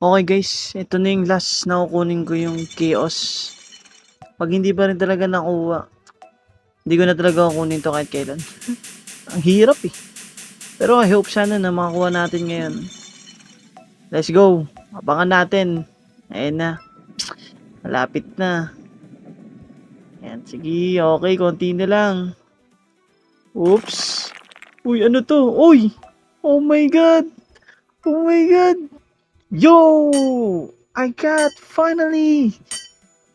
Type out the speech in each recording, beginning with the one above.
Okay guys, ito na yung last na kukunin ko yung chaos. Pag hindi pa rin talaga nakuha, hindi ko na talaga kukunin to kahit kailan. Ang hirap eh. Pero I hope sana na makakuha natin ngayon. Let's go. Abangan natin. Ayan na. Malapit na. Ayan, sige. Okay, konti na lang. Oops. Uy, ano to? Uy! Oh my God! Oh my God! Yo! I got finally!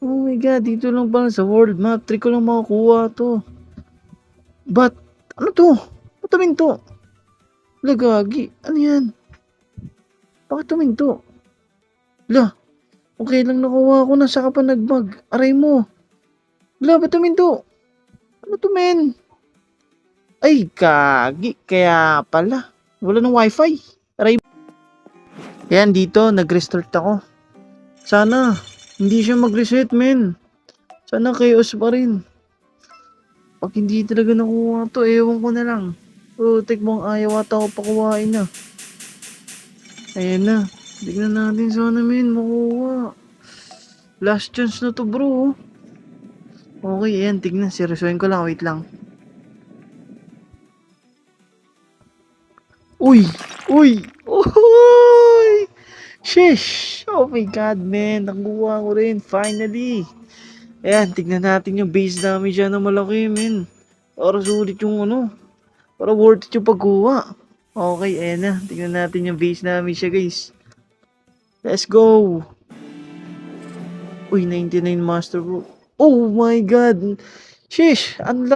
Oh my God, dito lang pala sa world map. Trick ko lang makakuha to. But, ano to? Ba't tuminto? Lagagi. Ano yan? Bakit tuminto? La, okay lang nakuha ko na saka pa nagbag. Aray mo. La, ba't tuminto? Ano to men? Ay, kagi. Kaya pala. Wala ng wifi. Aray. Yan, dito. Nag-restart ako. Sana, hindi siya mag-reset men. Sana chaos pa rin. Pag hindi talaga nakuha to, ewan ko na lang. Putik mong ayaw ata ako pakuhain na. Ayan na. Tignan natin sana men, makuha. Last chance na to bro. Okay, ayan, tignan. Seryosohin ko lang, wait lang. Uy! Uy! Uy! Sheesh! Oh my God, man. Nakuha ko rin, finally. Ayan, tignan natin yung base namin siya na malaki, men. Para sulit yung ano. Para worth it yung pagkuha. Okay, ayan na. Tignan natin yung base namin siya, guys. Let's go! Uy, 99 Master Bro. Oh my God! Sheesh! Ang